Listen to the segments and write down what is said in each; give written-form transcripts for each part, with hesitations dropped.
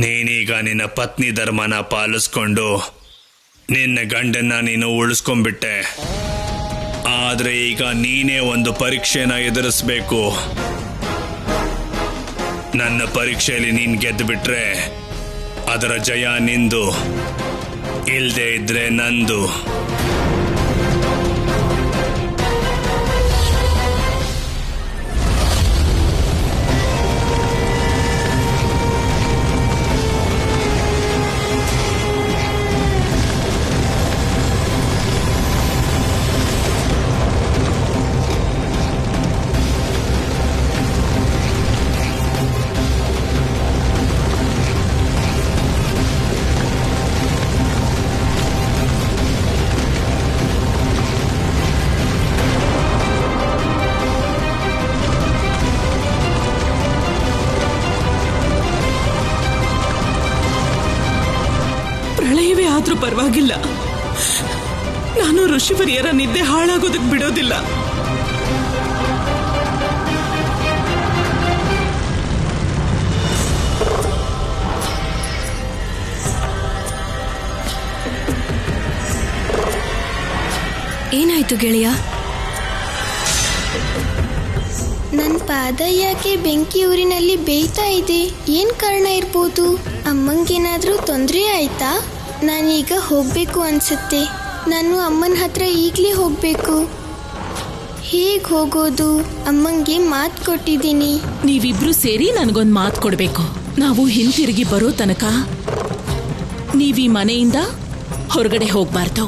ನೀನೀಗ ನಿನ್ನ ಪತ್ನಿ ಧರ್ಮನ ಪಾಲಿಸ್ಕೊಂಡು ನಿನ್ನ ಗಂಡನ್ನ ನೀನು ಉಳಿಸ್ಕೊಂಡ್ಬಿಟ್ಟೆ. ಆದ್ರೆ ಈಗ ನೀನೇ ಒಂದು ಪರೀಕ್ಷೆನ ಎದುರಿಸ್ಬೇಕು. ನನ್ನ ಪರೀಕ್ಷೆಯಲ್ಲಿ ನೀನ್ ಗೆದ್ದು ಬಿಟ್ರೆ ಅದರ ಜಯ ನಿಂದು, ಇಲ್ದೇ ಇದ್ರೆ ನಂದು. ಪ್ರಳಯವೇ ಆದ್ರೂ ಪರವಾಗಿಲ್ಲ, ನಾನು ಋಷಿವರಿಯರ ನಿದ್ದೆ ಹಾಳಾಗೋದಕ್ಕೆ ಬಿಡೋದಿಲ್ಲ. ಏನಾಯ್ತು ಗೆಳೆಯ? ನನ್ನ ಪಾದ ಯಾಕೆ ಬೆಂಕಿ ಊರಿನಲ್ಲಿ ಬೇಯ್ತಾ ಇದೆ? ಏನ್ ಕಾರಣ ಇರ್ಬೋದು? ಅಮ್ಮಂಗೇನಾದ್ರೂ ತೊಂದರೆ ಆಯ್ತಾ? ನಾನೀಗ ಹೋಗ್ಬೇಕು ಅನ್ಸುತ್ತೆ. ನಾನು ಅಮ್ಮನ ಹತ್ರ ಈಗಲೇ ಹೋಗ್ಬೇಕು. ಹೇಗ್ ಹೋಗೋದು? ಅಮ್ಮಂಗೆ ಮಾತು ಕೊಟ್ಟಿದ್ದೀನಿ. ನೀವಿಬ್ರು ಸೇರಿ ನನಗೊಂದು ಮಾತು ಕೊಡ್ಬೇಕು. ನಾವು ಹಿಂತಿರುಗಿ ಬರೋ ತನಕ ನೀವೀ ಮನೆಯಿಂದ ಹೊರಗಡೆ ಹೋಗ್ಬಾರ್ದು.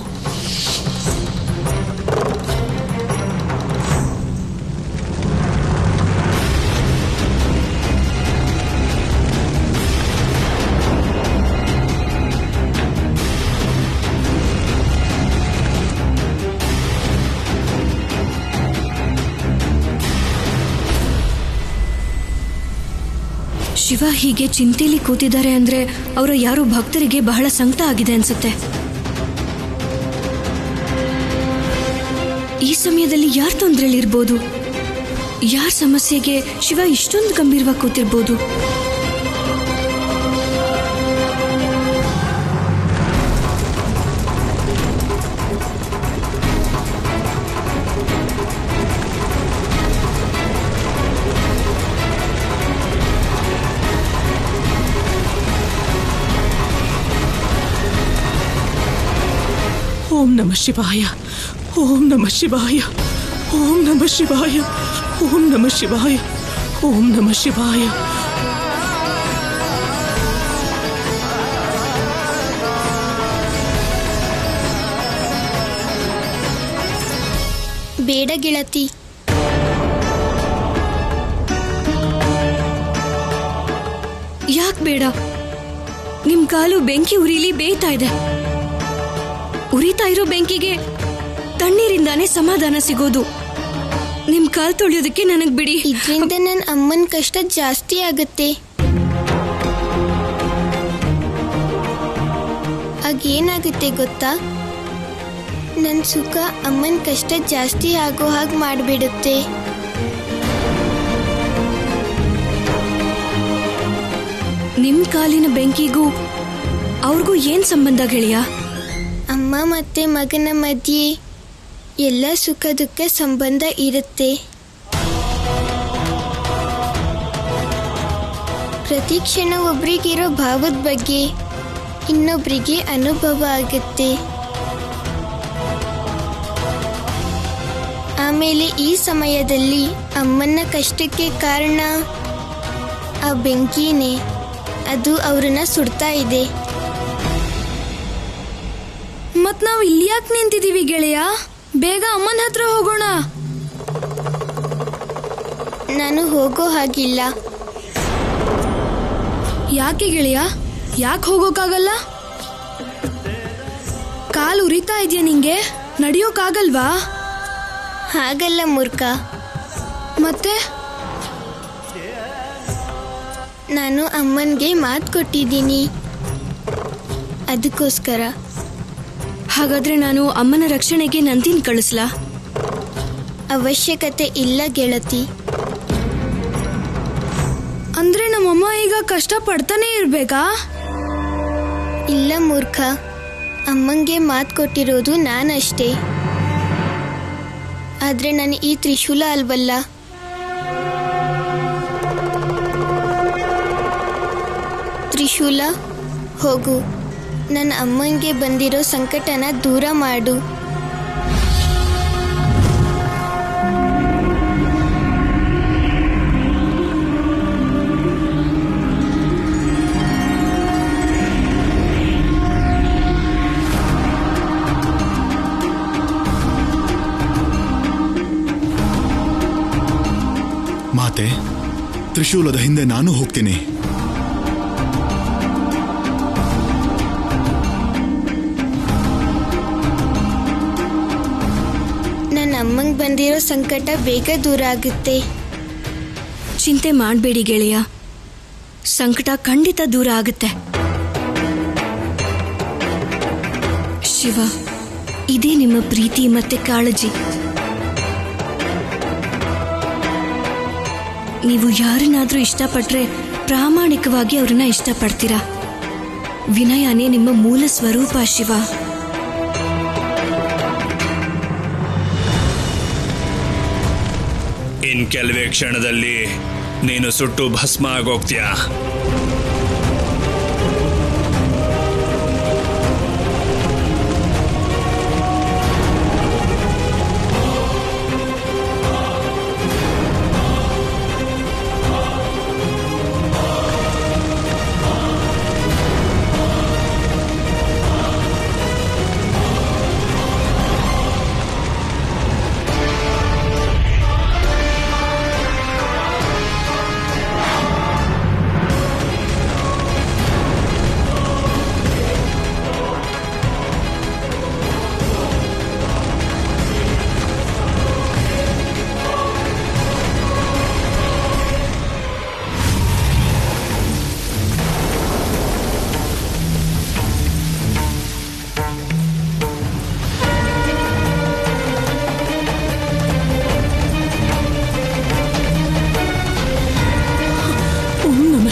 ಶಿವ ಹೀಗೆ ಚಿಂತೆಲಿ ಕೂತಿದ್ದಾರೆ ಅಂದ್ರೆ ಅವರ ಯಾರೋ ಭಕ್ತರಿಗೆ ಬಹಳ ಸಂಕಟ ಆಗಿದೆ ಅನ್ಸುತ್ತೆ. ಈ ಸಮಯದಲ್ಲಿ ಯಾರ ತೊಂದರೆಲಿರ್ಬೋದು? ಯಾರ ಸಮಸ್ಯೆಗೆ ಶಿವ ಇಷ್ಟೊಂದು ಗಂಭೀರವಾಗಿ ಕೂತಿರ್ಬೋದು? ಓಂ ನಮಃ ಶಿವಾಯ, ಓಂ ನಮಃ ಶಿವಾಯ, ಓಂ ನಮಃ ಶಿವಾಯ, ಓಂ ನಮಃ ಶಿವಾಯ, ಓಂ ನಮಃ ಶಿವಾಯ. ಬೇಡ ಗೆಳತಿ, ಯಾಕೆ ಬೇಡ? ನಿಮ್ ಕಾಲು ಬೆಂಕಿ ಉರಿಲಿ ಬೇಯ್ತಾ ಇದೆ. ಉರಿತಾ ಇರೋ ಬೆಂಕಿಗೆ ತಣ್ಣೀರಿಂದಾನೇ ಸಮಾಧಾನ ಸಿಗೋದು. ನಿಮ್ ಕಾಲ್ ತೊಳೆಯೋದಕ್ಕೆ ನನಗ್ ಬಿಡಿ. ಇದರಿಂದ ನನ್ನ ಅಮ್ಮನ ಕಷ್ಟ ಜಾಸ್ತಿ ಆಗುತ್ತೆ. ಆಗೇನಾಗುತ್ತೆ ಗೊತ್ತಾ? ನನ್ನ ಸುಖ ಅಮ್ಮನ ಕಷ್ಟ ಜಾಸ್ತಿ ಆಗೋ ಹಾಗೆ ಮಾಡಿಬಿಡುತ್ತೆ. ನಿಮ್ ಕಾಲಿನ ಬೆಂಕಿಗೂ ಅವ್ರಿಗೂ ಏನ್ ಸಂಬಂಧ ಗೆಳೆಯ? ಅಮ್ಮ ಮತ್ತೆ ಮಗನ ಮಧ್ಯೆ ಎಲ್ಲ ಸುಖ ದುಃಖ ಸಂಬಂಧ ಇರುತ್ತೆ. ಪ್ರತಿ ಕ್ಷಣ ಒಬ್ರಿಗಿರೋ ಭಾವದ ಬಗ್ಗೆ ಇನ್ನೊಬ್ರಿಗೆ ಅನುಭವ ಆಗುತ್ತೆ. ಆಮೇಲೆ ಈ ಸಮಯದಲ್ಲಿ ಅಮ್ಮನ ಕಷ್ಟಕ್ಕೆ ಕಾರಣ ಆ ಬೆಂಕಿನೇ. ಅದು ಅವ್ರನ್ನ ಸುಡ್ತಾ ಇದೆ. ಮತ್ ನಾವು ಇಲ್ಲಿ ಯಾಕೆ ನಿಂತಿದೀವಿ ಗೆಳೆಯ? ಬೇಗ ಅಮ್ಮನ ಹತ್ರ ಹೋಗೋಣ. ನಾನು ಹೋಗೋ ಹಾಗಿಲ್ಲ. ಯಾಕೆ ಗೆಳೆಯ? ಯಾಕೆ ಹೋಗೋಕ್ಕಾಗಲ್ಲ? ಕಾಲು ಉರಿತಾ ಇದೆಯಾ ನಿಂಗೆ? ನಡೆಯೋಕ್ಕಾಗಲ್ವಾ? ಹಾಗಲ್ಲ ಮೂರ್ಖ. ಮತ್ತೆ ನಾನು ಅಮ್ಮನಿಗೆ ಮಾತು ಕೊಟ್ಟಿದ್ದೀನಿ, ಅದಕ್ಕೋಸ್ಕರ. ಹಾಗಾದ್ರೆ ನಾನು ಅಮ್ಮನ ರಕ್ಷಣೆಗೆ ನಂದಿನ್ ಕಳಿಸ್ಲಾ? ಅವಶ್ಯಕತೆ ಇಲ್ಲ ಗೆಳತಿ. ಅಂದ್ರೆ ನಮ್ಮಮ್ಮ ಈಗ ಕಷ್ಟ ಪಡ್ತಾನೆ ಇರ್ಬೇಕಾ? ಇಲ್ಲ ಮೂರ್ಖ, ಅಮ್ಮಂಗೆ ಮಾತು ಕೊಟ್ಟಿರೋದು ನಾನಷ್ಟೇ. ಆದ್ರೆ ನಾನು ಈ ತ್ರಿಶೂಲ ಅಲ್ವಲ್ಲ. ತ್ರಿಶೂಲ, ಹೋಗು, ನನ್ನ ಅಮ್ಮಂಗೆ ಬಂದಿರೋ ಸಂಕಟನ ದೂರ ಮಾಡು. ಮಾತೆ, ತ್ರಿಶೂಲದ ಹಿಂದೆ ನಾನು ಹೋಗ್ತೀನಿ. ನನ್ನ ಅಮ್ಮಂಗೆ ಬಂದಿರೋ ಸಂಕಟ ಬೇಗ ದೂರ ಆಗುತ್ತೆ. ಚಿಂತೆ ಮಾಡಬೇಡಿ ಗೆಳೆಯ, ಸಂಕಟ ಖಂಡಿತ ದೂರ ಆಗುತ್ತೆ. ಶಿವ, ಇದೇ ನಿಮ್ಮ ಪ್ರೀತಿ ಮತ್ತೆ ಕಾಳಜಿ. ನೀವು ಯಾರನ್ನಾದ್ರೂ ಇಷ್ಟಪಟ್ರೆ ಪ್ರಾಮಾಣಿಕವಾಗಿ ಅವ್ರನ್ನ ಇಷ್ಟಪಡ್ತೀರಾ. ವಿನಯನೇ ನಿಮ್ಮ ಮೂಲ ಸ್ವರೂಪ ಶಿವ. ಇನ್ ಕೆಲವೇ ಕ್ಷಣದಲ್ಲಿ ನೀನು ಸುಟ್ಟು ಭಸ್ಮ ಆಗೋಗ್ತೀಯ.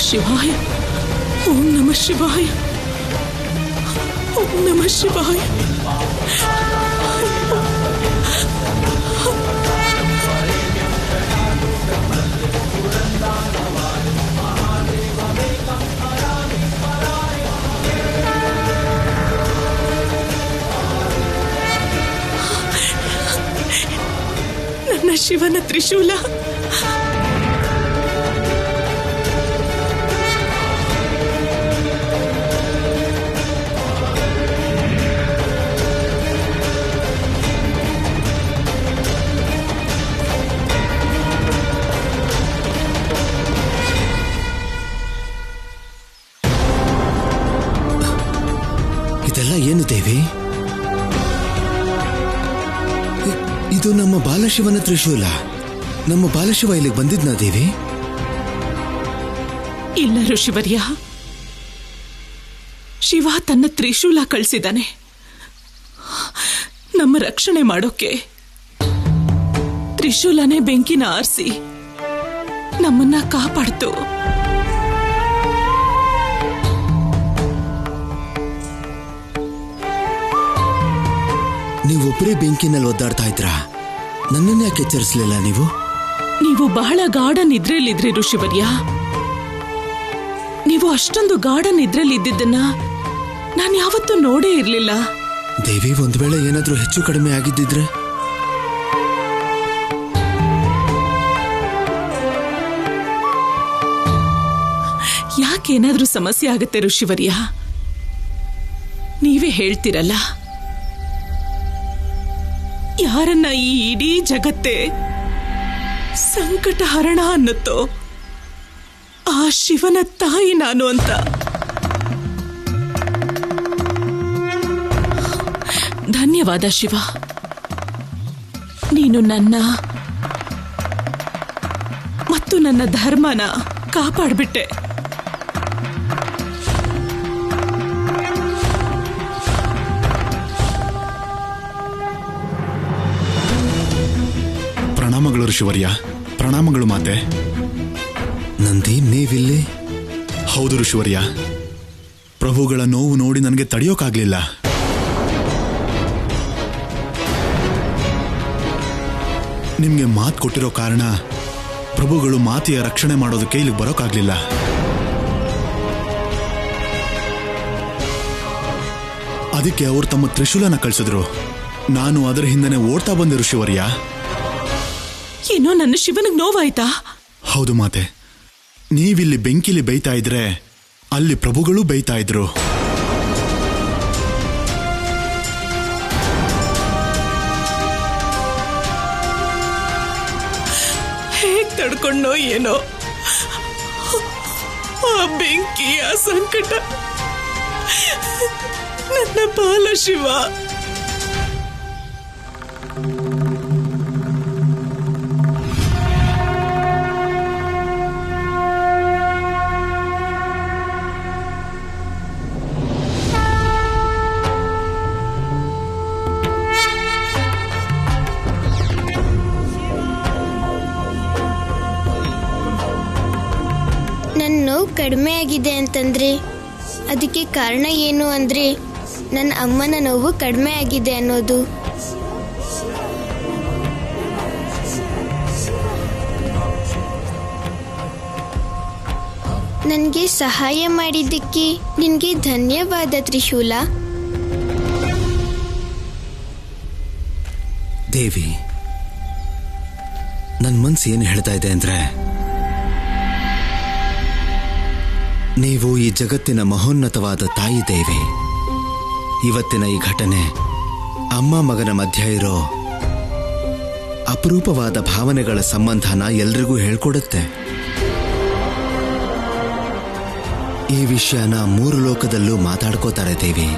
ಶಿವಾಯ, ಓಂ ನಮಃ ಶಿವಾಯ, ಓಂ ನಮಃ ಶಿವಾಯ. ನನ್ನ ಶಿವನ ತ್ರಿಶೂಲ. ಇದೆಲ್ಲ ಏನು ದೇವಿ? ಇದು ನಮ್ಮ ಬಾಲಶಿವನ ತ್ರಿಶೂಲ. ನಮ್ಮ ಬಾಲಶಿವ ಇಲ್ಲಿಗೆ ಬಂದಿದ್ನಾ ದೇವಿ? ಇಲ್ಲ ಋಷಿವರ್ಯ, ಶಿವ ತನ್ನ ತ್ರಿಶೂಲ ಕಳಿಸಿದಾನೆ ನಮ್ಮ ರಕ್ಷಣೆ ಮಾಡೋಕೆ. ತ್ರಿಶೂಲನೇ ಬೆಂಕಿನ ಆರಿಸಿ ನಮ್ಮನ್ನ ಕಾಪಾಡ್ತು. ನೀವೊಬ್ಬರೇ ಬೆಂಕಿನಲ್ಲಿ ಒದ್ದಾಡ್ತಾ ಇದ್ರಾ? ನನ್ನನ್ನು ಯಾಕೆ ಎಚ್ಚರಿಸಲಿಲ್ಲ ನೀವು? ನೀವು ಬಹಳ ಗಾಢ ನಿದ್ರೆಯಲ್ಲಿದ್ರಿ ಋಷಿವರ್ಯ. ನೀವು ಅಷ್ಟೊಂದು ಗಾಢ ನಿದ್ರೆಯಲ್ಲಿ ಇದ್ದಿದ್ದನ್ನ ನಾನು ಯಾವತ್ತೂ ನೋಡೇ ಇರ್ಲಿಲ್ಲ. ದೇವಿ, ಒಂದ್ ವೇಳೆ ಏನಾದ್ರೂ ಹೆಚ್ಚು ಕಡಿಮೆ ಆಗಿದ್ದಿದ್ರೆ? ಯಾಕೇನಾದ್ರೂ ಸಮಸ್ಯೆ ಆಗುತ್ತೆ ಋಷಿವರ್ಯ? ನೀವೇ ಹೇಳ್ತಿರಲ್ಲ, ಯಾರನ್ನ ಈ ಇಡೀ ಜಗತ್ತೇ ಸಂಕಟ ಹರಣ ಅನ್ನುತ್ತೋ ಆ ಶಿವನ ತಾಯಿ ನಾನು ಅಂತ. ಧನ್ಯವಾದ ಶಿವ, ನೀನು ನನ್ನ ಮತ್ತು ನನ್ನ ಧರ್ಮನ ಕಾಪಾಡ್ಬಿಟ್ಟೆ. ಪ್ರಣಾಮಗಳು ಋಷಿವರ್ಯ. ಪ್ರಣಾಮಗಳು ಮಾತೆ. ನಂದಿ, ನೀವಿಲ್ಲಿ? ಹೌದು ಋಷಿವರ್ಯ, ಪ್ರಭುಗಳ ನೋವು ನೋಡಿ ನನಗೆ ತಡೆಯೋಕ್ಕಾಗ್ಲಿಲ್ಲ. ನಿಮ್ಗೆ ಮಾತು ಕೊಟ್ಟಿರೋ ಕಾರಣ ಪ್ರಭುಗಳು ಮಾತೆಯ ರಕ್ಷಣೆ ಮಾಡೋದಕ್ಕೆ ಇಲ್ಲಿಗೆ ಬರೋಕ್ಕಾಗ್ಲಿಲ್ಲ. ಅದಕ್ಕೆ ಅವರು ತಮ್ಮ ತ್ರಿಶೂಲನ ಕಳಿಸಿದ್ರು. ನಾನು ಅದರ ಹಿಂದೆನೆ ಓಡ್ತಾ ಬಂದೆ ಋಷಿವರ್ಯ. ಏನೋ ನನ್ನ ಶಿವನಿಗೆ ನೋವಾಯ್ತಾ? ಹೌದು ಮಾತೆ, ನೀವಿಲ್ಲಿ ಬೆಂಕಿಲಿ ಬೇಯ್ತಾ ಇದ್ರೆ ಅಲ್ಲಿ ಪ್ರಭುಗಳು ಬೇಯ್ತಾ ಇದ್ರು. ಹೇಗ್ ತಡ್ಕೊಂಡೋ ಏನೋ ಆ ಬೆಂಕಿ, ಆ ಸಂಕಟ. ನನ್ನ ಬಾಲಶಿವ, ನನ್ನ ನೋವು ಕಡಿಮೆ ಆಗಿದೆ ಅಂತಂದ್ರೆ ಅದಕ್ಕೆ ಕಾರಣ ಏನು ಅಂದ್ರೆ ನನ್ನ ಅಮ್ಮನ ನೋವು ಕಡಿಮೆ ಆಗಿದೆ ಅನ್ನೋದು. ನನಗೆ ಸಹಾಯ ಮಾಡಿದ್ದಕ್ಕೆ ನಿನಗೆ ಧನ್ಯವಾದ ತ್ರಿಶೂಲ. ದೇವಿ, ನನ್ನ ಮನ್ಸು ಏನು ಹೇಳ್ತಾ ಇದೆ ಅಂದ್ರೆ, ನೀವು ಈ ಜಗತ್ತಿನ ಮಹೋನ್ನತವಾದ ತಾಯಿ ದೇವಿ. ಇವತ್ತಿನ ಈ ಘಟನೆ ಅಮ್ಮ ಮಗನ ಮಧ್ಯ ಇರೋ ಅಪರೂಪವಾದ ಭಾವನೆಗಳ ಸಂಬಂಧನ ಎಲ್ರಿಗೂ ಹೇಳ್ಕೊಡುತ್ತೆ. ಈ ವಿಷಯನ 3 ಲೋಕದಲ್ಲೂ ಮಾತಾಡ್ಕೋತಾರೆ ದೇವಿ.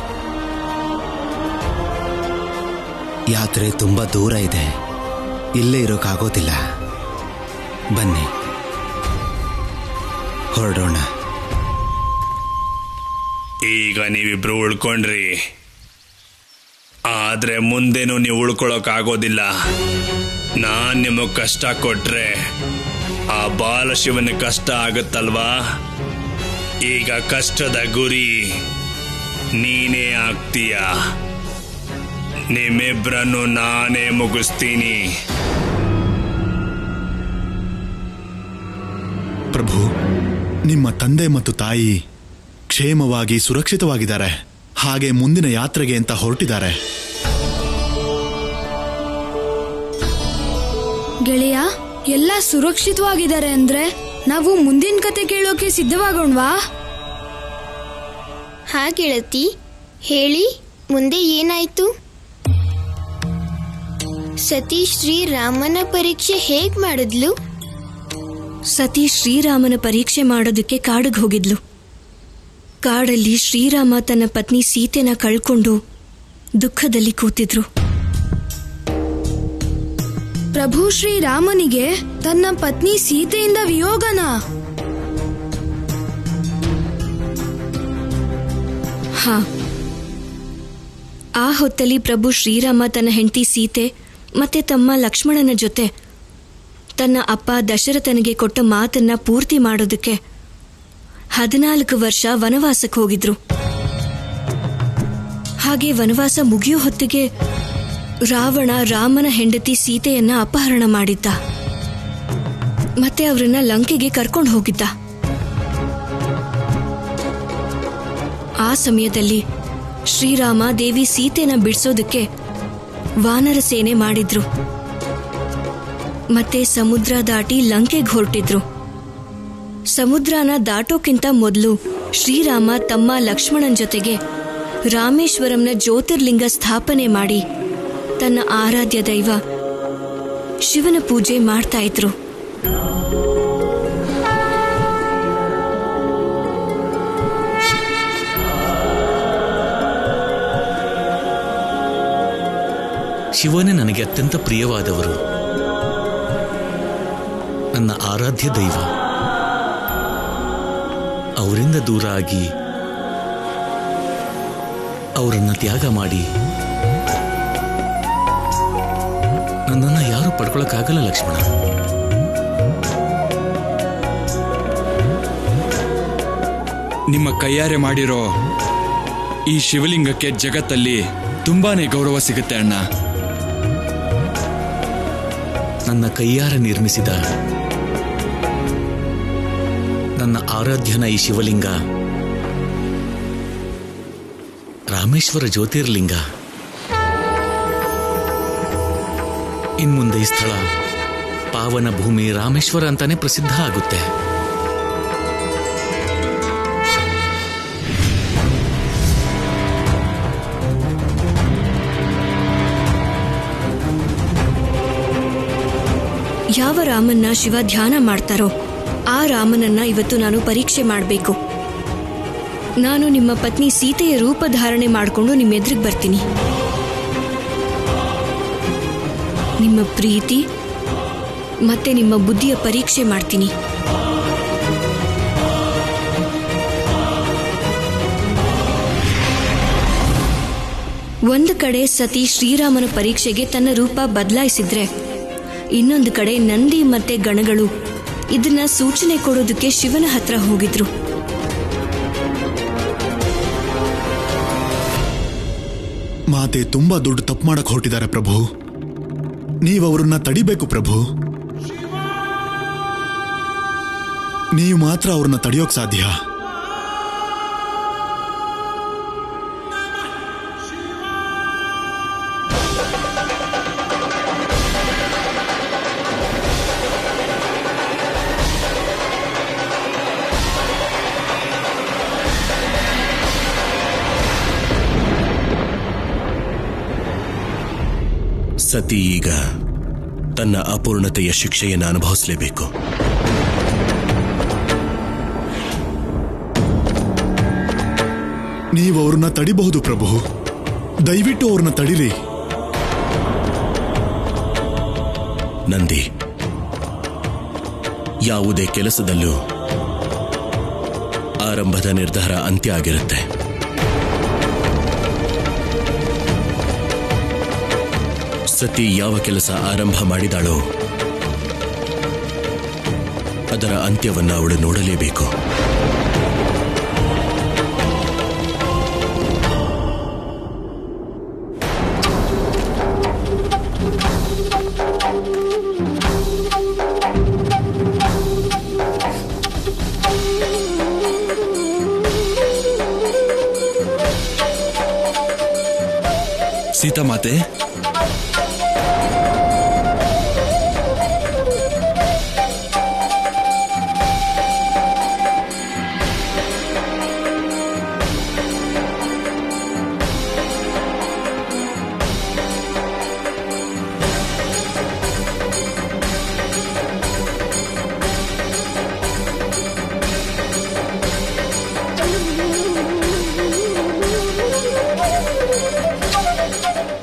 ಯಾತ್ರೆ ತುಂಬಾ ದೂರ ಇದೆ, ಇಲ್ಲೇ ಇರೋಕ್ಕಾಗೋದಿಲ್ಲ. ಬನ್ನಿ ಹೊರಡೋಣ. ಈಗ ನೀವಿಬ್ರು ಉಳ್ಕೊಂಡ್ರಿ, ಆದ್ರೆ ಮುಂದೇನು ನೀವು ಉಳ್ಕೊಳ್ಳೋಕ್ಕಾಗೋದಿಲ್ಲ. ನಾನ್ ನಿಮಗ್ ಕಷ್ಟ ಕೊಟ್ರೆ ಆ ಬಾಲಶಿವನ ಕಷ್ಟ ಆಗುತ್ತಲ್ವಾ? ಈಗ ಕಷ್ಟದ ಗುರಿ ನೀನೇ ಆಗ್ತೀಯ. ನಿಮ್ಮಿಬ್ರನ್ನು ನಾನೇ ಮುಗಿಸ್ತೀನಿ. ಪ್ರಭು, ನಿಮ್ಮ ತಂದೆ ಮತ್ತು ತಾಯಿ ಕ್ಷೇಮವಾಗಿ ಸುರಕ್ಷಿತವಾಗಿದ್ದಾರೆ. ಹಾಗೆ ಮುಂದಿನ ಯಾತ್ರೆಗೆ ಅಂತ ಹೊರಟಿದ್ದಾರೆ. ಗೆಳೆಯ, ಎಲ್ಲ ಸುರಕ್ಷಿತವಾಗಿದ್ದಾರೆ ಅಂದ್ರೆ ನಾವು ಮುಂದಿನ ಕತೆ ಕೇಳೋಕೆ ಸಿದ್ಧವಾಗೋಣವಾ? ಹಾ ಗೆಳತಿ, ಹೇಳಿ ಮುಂದೆ ಏನಾಯ್ತು? ಸತಿ ಶ್ರೀರಾಮನ ಪರೀಕ್ಷೆ ಹೇಗ್ ಮಾಡಿದ್ಲು? ಸತಿ ಶ್ರೀರಾಮನ ಪರೀಕ್ಷೆ ಮಾಡೋದಕ್ಕೆ ಕಾಡಿಗೆ ಹೋಗಿದ್ಲು. ಕಾಡಲ್ಲಿ ಶ್ರೀರಾಮ ತನ್ನ ಪತ್ನಿ ಸೀತೆನ ಕಳ್ಕೊಂಡು ದುಃಖದಲ್ಲಿ ಕೂತಿದ್ರು. ಪ್ರಭು ಶ್ರೀರಾಮನಿಗೆ ತನ್ನ ಪತ್ನಿ ಸೀತೆಯಿಂದ ವಿಯೋಗನ? ಹಾ, ಆ ಹೊತ್ತಲ್ಲಿ ಪ್ರಭು ಶ್ರೀರಾಮ ತನ್ನ ಹೆಂಡತಿ ಸೀತೆ ಮತ್ತೆ ತಮ್ಮ ಲಕ್ಷ್ಮಣನ ಜೊತೆ ತನ್ನ ಅಪ್ಪ ದಶರಥನಿಗೆ ಕೊಟ್ಟ ಮಾತನ್ನ ಪೂರ್ತಿ ಮಾಡೋದಕ್ಕೆ 14 ವರ್ಷ ವನವಾಸಕ್ಕೆ ಹೋಗಿದ್ರು. ಹಾಗೆ ವನವಾಸ ಮುಗಿಯೋ ಹೊತ್ತಿಗೆ ರಾವಣ ರಾಮನ ಹೆಂಡತಿ ಸೀತೆಯನ್ನ ಅಪಹರಣ ಮಾಡಿದ್ದ. ಮತ್ತೆ ಅವರನ್ನ ಲಂಕೆಗೆ ಕರ್ಕೊಂಡು ಹೋಗಿದ್ದ. ಆ ಸಮಯದಲ್ಲಿ ಶ್ರೀರಾಮ ದೇವಿ ಸೀತೆನ ಬಿಡಿಸೋದಕ್ಕೆ ವಾನರ ಸೇನೆ ಮಾಡಿದ್ರು. ಮತ್ತೆ ಸಮುದ್ರ ದಾಟಿ ಲಂಕೆಗೆ ಹೊರಟಿದ್ರು. ಸಮುದ್ರನ ದಾಟೋಕ್ಕಿಂತ ಮೊದಲು ಶ್ರೀರಾಮ ತಮ್ಮ ಲಕ್ಷ್ಮಣನ್ ಜೊತೆಗೆ ರಾಮೇಶ್ವರಂನ ಜ್ಯೋತಿರ್ಲಿಂಗ ಸ್ಥಾಪನೆ ಮಾಡಿ ತನ್ನ ಆರಾಧ್ಯ ದೈವ ಶಿವನ ಪೂಜೆ ಮಾಡ್ತಾ ಇದ್ರು. ಶಿವನೇ ನನಗೆ ಅತ್ಯಂತ ಪ್ರಿಯವಾದವರು, ನನ್ನ ಆರಾಧ್ಯ ದೈವ. ಅವರಿಂದ ದೂರ ಆಗಿ ಅವರನ್ನ ತ್ಯಾಗ ಮಾಡಿ ನನ್ನನ್ನು ಯಾರು ಪಡ್ಕೊಳಕ್ಕಾಗಲ್ಲ ಲಕ್ಷ್ಮಣ. ನಿಮ್ಮ ಕೈಯಾರೆ ಮಾಡಿರೋ ಈ ಶಿವಲಿಂಗಕ್ಕೆ ಜಗತ್ತಲ್ಲಿ ತುಂಬಾನೇ ಗೌರವ ಸಿಗುತ್ತೆ ಅಣ್ಣ. ನನ್ನ ಕೈಯಾರ ನಿರ್ಮಿಸಿದ ನನ್ನ ಆರಾಧ್ಯನ ಈ ಶಿವಲಿಂಗ ರಾಮೇಶ್ವರ ಜ್ಯೋತಿರ್ಲಿಂಗ. ಇನ್ಮುಂದೆ ಈ ಸ್ಥಳ ಪಾವನ ಭೂಮಿ ರಾಮೇಶ್ವರ ಅಂತಾನೆ ಪ್ರಸಿದ್ಧ ಆಗುತ್ತೆ. ಯಾವ ರಾಮನ್ನ ಶಿವ ಧ್ಯಾನ ಮಾಡ್ತಾರೋ ಆ ರಾಮನನ್ನ ಇವತ್ತು ನಾನು ಪರೀಕ್ಷೆ ಮಾಡಬೇಕು. ನಾನು ನಿಮ್ಮ ಪತ್ನಿ ಸೀತೆಯ ರೂಪ ಧಾರಣೆ ಮಾಡಿಕೊಂಡು ನಿಮ್ಮ ಎದುರಿಗೆ ಬರ್ತೀನಿ. ನಿಮ್ಮ ಪ್ರೀತಿ ಮತ್ತೆ ನಿಮ್ಮ ಬುದ್ಧಿಯ ಪರೀಕ್ಷೆ ಮಾಡ್ತೀನಿ. ಒಂದು ಕಡೆ ಸತಿ ಶ್ರೀರಾಮನ ಪರೀಕ್ಷೆಗೆ ತನ್ನ ರೂಪ ಬದಲಾಯಿಸಿದ್ರೆ, ಇನ್ನೊಂದು ಕಡೆ ನಂದಿ ಮತ್ತೆ ಗಣಗಳು ಇದನ್ನ ಸೂಚನೆ ಕೊಡೋದಕ್ಕೆ ಶಿವನ ಹತ್ರ ಹೋಗಿದ್ರು. ಮಾತೆ ತುಂಬಾ ದೊಡ್ಡ ತಪ್ಪು ಮಾಡಕ್ ಹೊರಟಿದ್ದಾರೆ ಪ್ರಭು. ನೀವು ಅವರನ್ನ ತಡಿಬೇಕು ಪ್ರಭು. ನೀವು ಮಾತ್ರ ಅವ್ರನ್ನ ತಡೆಯೋಕ್ ಸಾಧ್ಯ. ಸತಿ ಈಗ ತನ್ನ ಅಪೂರ್ಣತೆಯ ಶಿಕ್ಷೆಯನ್ನು ಅನುಭವಿಸಲೇಬೇಕು. ನೀವು ಅವ್ರನ್ನ ತಡಿಬಹುದು ಪ್ರಭು. ದಯವಿಟ್ಟು ಅವ್ರನ್ನ ತಡಿರಿ. ನಂದಿ, ಯಾವುದೇ ಕೆಲಸದಲ್ಲೂ ಆರಂಭದ ನಿರ್ಧಾರ ಅಂತ್ಯ ಆಗಿರುತ್ತೆ. ಸತಿ ಯಾವ ಕೆಲಸ ಆರಂಭ ಮಾಡಿದಾಳೋ ಅದರ ಅಂತ್ಯವನ್ನು ಅವಳು ನೋಡಲೇಬೇಕು. ಸೀತಾಮಾತೆ,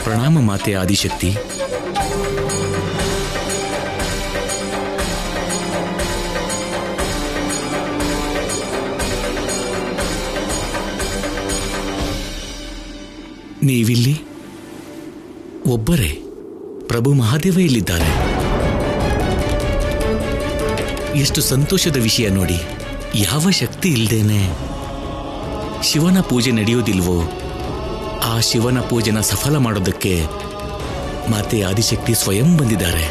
ಪ್ರಣಾಮ ಮಾತೆ ಆದಿಶಕ್ತಿ. ನೀವಿಲ್ಲಿ ಒಬ್ಬರೇ? ಪ್ರಭು ಮಹಾದೇವ ಇಲ್ಲಿದ್ದಾರೆ. ಎಷ್ಟು ಸಂತೋಷದ ವಿಷಯ ನೋಡಿ. ಯಾವ ಶಕ್ತಿ ಇಲ್ದೇನೆ ಶಿವನ ಪೂಜೆ ನಡೆಯೋದಿಲ್ವೋ ಆ ಶಿವನ ಪೂಜೆನ ಸಫಲ ಮಾಡೋದಕ್ಕೆ ಮಾತೆ ಆದಿಶಕ್ತಿ ಸ್ವಯಂ ಬಂದಿದ್ದಾರೆ.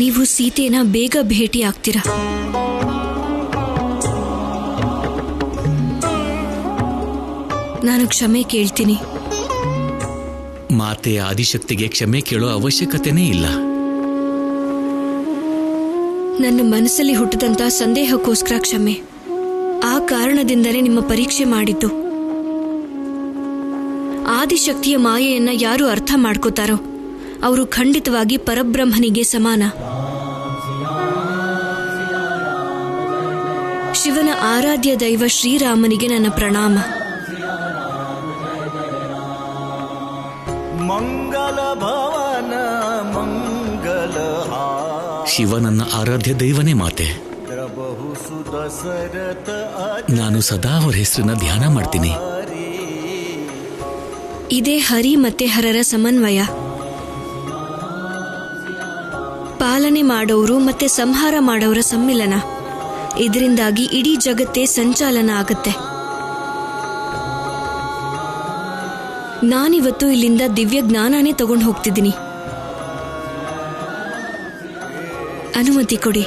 ನೀವು ಸೀತೆನ ಬೇಗ ಭೇಟಿ ಆಗ್ತೀರಾ? ನಾನು ಕ್ಷಮೆ ಕೇಳ್ತೀನಿ. ಮಾತೆ ಆದಿಶಕ್ತಿಗೆ ಕ್ಷಮೆ ಕೇಳೋ ಅವಶ್ಯಕತೆನೇ ಇಲ್ಲ. ನನ್ನ ಮನಸ್ಸಲ್ಲಿ ಹುಟ್ಟಿದಂತ ಸಂದೇಹಕ್ಕೋಸ್ಕರ ಕ್ಷಮೆ. ಆ ಕಾರಣದಿಂದಲೇ ನಿಮ್ಮ ಪರೀಕ್ಷೆ ಮಾಡಿದ್ದು. ಆದಿಶಕ್ತಿಯ ಮಾಯೆಯನ್ನ ಯಾರು ಅರ್ಥ ಮಾಡ್ಕೋತಾರೋ ಅವರು ಖಂಡಿತವಾಗಿ ಪರಬ್ರಹ್ಮನಿಗೆ ಸಮಾನ. ಶಿವನ ಆರಾಧ್ಯ ದೈವ ಶ್ರೀರಾಮನಿಗೆ ನನ್ನ ಪ್ರಣಾಮ. ಮಂಗಲ ಭವನ ಮಂಗಲ ಶಿವ ನನ್ನ ಆರಾಧ್ಯ ದೈವನೇ ಮಾತೆ. ನಾನು ಸದಾ ಅವರ ಹೆಸರನ್ನ ಧ್ಯಾನ ಮಾಡ್ತೀನಿ. ಇದೇ ಹರಿ ಮತ್ತೆ ಹರರ ಸಮನ್ವಯ. ಪಾಲನೆ ಮಾಡೋರು ಮತ್ತೆ ಸಂಹಾರ ಮಾಡೋರ ಸಮ್ಮಿಲನ. ಇದರಿಂದಾಗಿ ಇಡೀ ಜಗತ್ತೇ ಸಂಚಾಲನ ಆಗುತ್ತೆ. ನಾನಿವತ್ತು ಇಲ್ಲಿಂದ ದಿವ್ಯ ಜ್ಞಾನನೇ ತಗೊಂಡು ಹೋಗ್ತಿದ್ದೀನಿ. ಅನುಮತಿ ಕೊಡಿ.